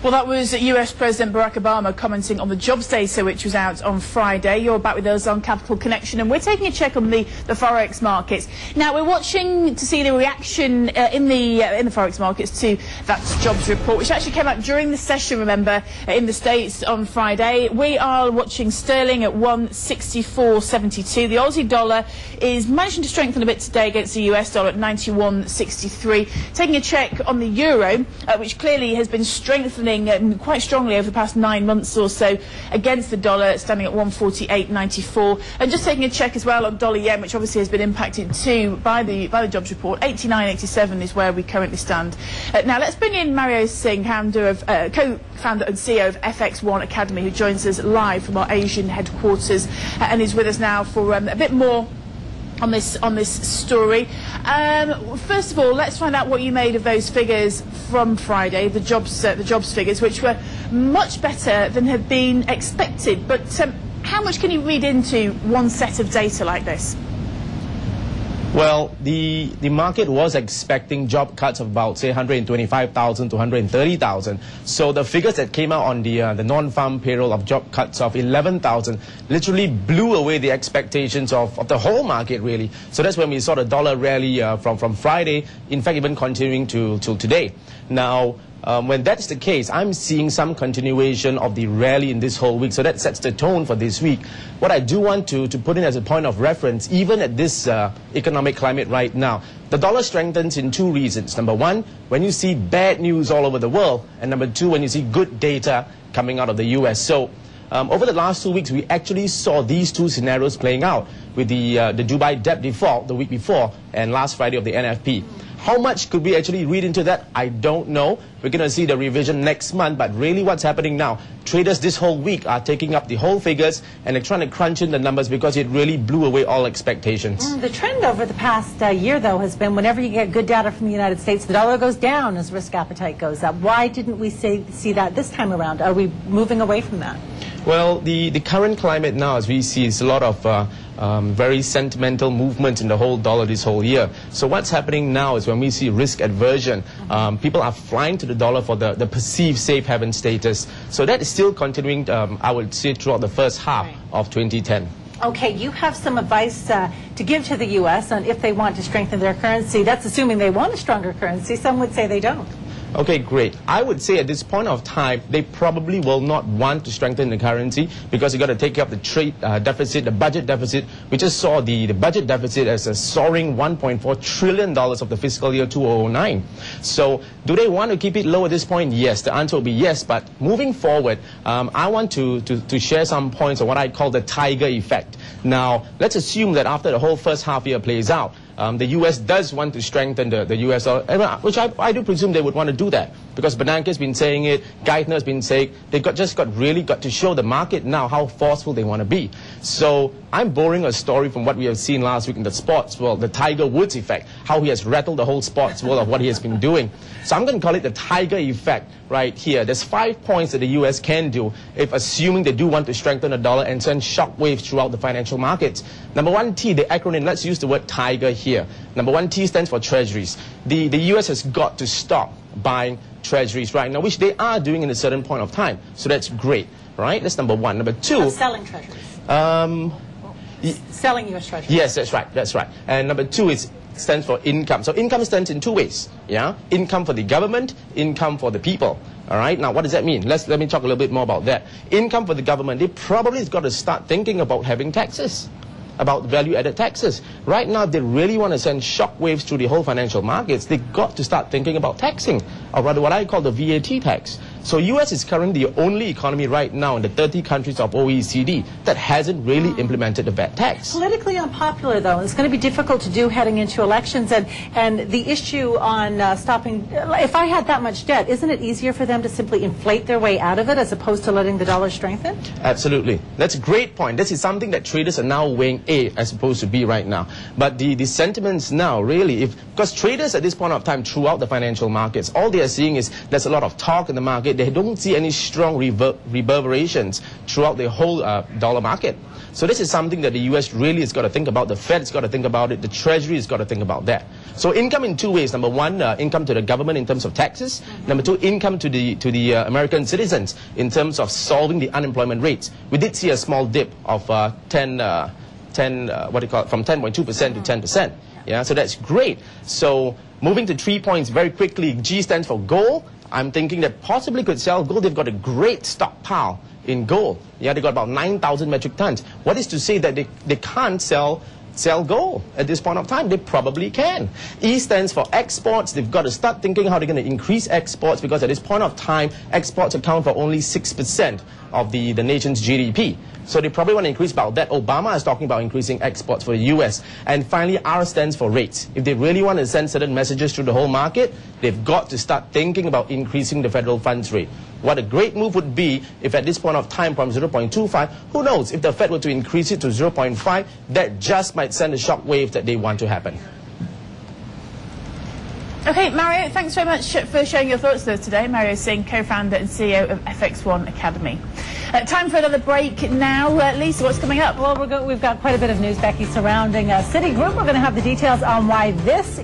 Well, that was US President Barack Obama commenting on the jobs data which was out on Friday. You're back with us on Capital Connection, and we're taking a check on the Forex markets. Now, we're watching to see the reaction in the Forex markets to that jobs report, which actually came out during the session, remember, in the States on Friday. We are watching sterling at 164.72. The Aussie dollar is managing to strengthen a bit today against the US dollar at 91.63. Taking a check on the euro, which clearly has been strengthening quite strongly over the past 9 months or so against the dollar, standing at 148.94. And just taking a check as well on dollar yen, which obviously has been impacted too by the jobs report. 89.87 is where we currently stand. Now let's bring in Mario Singh, co-founder and CEO of FX1 Academy, who joins us live from our Asian headquarters and is with us now for a bit more on this story. First of all, let's find out what you made of those figures from Friday, the jobs figures, which were much better than had been expected. But how much can you read into one set of data like this? Well, the market was expecting job cuts of about, say, 125,000 to 130,000. So the figures that came out on the non-farm payroll of job cuts of 11,000 literally blew away the expectations of the whole market, really. So that's when we saw the dollar rally from Friday, in fact, even continuing till today. Now, when that's the case, I'm seeing some continuation of the rally in this whole week. So that sets the tone for this week. What I do want to put in as a point of reference, even at this economic climate right now, the dollar strengthens in two reasons. Number one, when you see bad news all over the world. And number two, when you see good data coming out of the US. So over the last 2 weeks, we actually saw these two scenarios playing out with the Dubai debt default the week before and last Friday of the NFP. How much could we actually read into that? I don't know. We're going to see the revision next month, but really what's happening now, traders this whole week are taking up the whole figures and they're trying to crunch in the numbers because it really blew away all expectations. The trend over the past year, though, has been whenever you get good data from the United States, the dollar goes down as risk appetite goes up. Why didn't we see that this time around? Are we moving away from that? Well, the current climate now, as we see, is a lot of very sentimental movement in the whole dollar this whole year. So what's happening now is when we see risk aversion, people are flying to the dollar for the perceived safe haven status. So that is still continuing, I would say, throughout the first half of 2010. Okay, you have some advice to give to the U.S. on if they want to strengthen their currency. That's assuming they want a stronger currency. Some would say they don't. Okay, great. I would say at this point of time, they probably will not want to strengthen the currency because you've got to take up the trade deficit, the budget deficit. We just saw the budget deficit as a soaring $1.4 trillion of the fiscal year 2009. So do they want to keep it low at this point? Yes, the answer will be yes. But moving forward, I want to share some points on what I call the tiger effect. Now, let's assume that after the whole first half year plays out, the U.S. does want to strengthen the U.S. dollar, which I do presume they would want to do that because Bernanke's been saying it, Geithner's been saying they've really got to show the market now how forceful they want to be. So I'm borrowing a story from what we have seen last week in the sports world, the Tiger Woods effect, how he has rattled the whole sports world of what he has been doing. So I'm going to call it the Tiger effect right here. There's 5 points that the U.S. can do if assuming they do want to strengthen the dollar and send shockwaves throughout the financial markets. Number one, T, the acronym, let's use the word Tiger here. Number one, T stands for treasuries. The U.S. has got to stop buying treasuries right now, which they are doing in a certain point of time. So that's great, right? That's number one. Number two... selling treasuries. Selling U.S. treasuries. Yes, that's right. That's right. And number two stands for income. So income stands in two ways. Yeah, income for the government, income for the people. All right. Now, what does that mean? Let me talk a little bit more about that. Income for the government. They probably has got to start thinking about having taxes, about value-added taxes. Right now, they really want to send shockwaves through the whole financial markets. They've got to start thinking about taxing, or rather what I call the VAT tax. So U.S. is currently the only economy right now in the 30 countries of OECD that hasn't really implemented the VAT tax. Politically unpopular, though. It's going to be difficult to do heading into elections. And the issue on stopping, if I had that much debt, isn't it easier for them to simply inflate their way out of it as opposed to letting the dollar strengthen? Absolutely. That's a great point. This is something that traders are now weighing A as opposed to B right now. But the sentiments now really, because traders at this point of time throughout the financial markets, all they are seeing is there's a lot of talk in the market market, they don't see any strong reverberations throughout the whole dollar market. So this is something that the US really has got to think about. The Fed's got to think about it. The Treasury has got to think about that. So income in two ways. Number one, income to the government in terms of taxes. Number two, income to the American citizens in terms of solving the unemployment rates. We did see a small dip of from 10.2% to 10%. Yeah, so that's great. So moving to 3 points very quickly. G stands for gold. I'm thinking that possibly could sell gold. They've got a great stockpile in gold. Yeah, they got about 9,000 metric tons. What is to say that they can't sell gold at this point of time? They probably can. E stands for exports. They've got to start thinking how they're going to increase exports, because at this point of time, exports account for only 6% of the nation's GDP. So they probably want to increase about that. Obama is talking about increasing exports for the US. And finally, R stands for rates. If they really want to send certain messages through the whole market, they've got to start thinking about increasing the federal funds rate. What a great move would be if at this point of time from 0.25, who knows, if the Fed were to increase it to 0.5, that just might send a shock wave that they want to happen. Okay, Mario, thanks very much for sharing your thoughts with us today. Mario Singh, co-founder and CEO of FX1 Academy. Time for another break now. Lisa, what's coming up? Well, we've got quite a bit of news, Becky, surrounding Citigroup. We're going to have the details on why this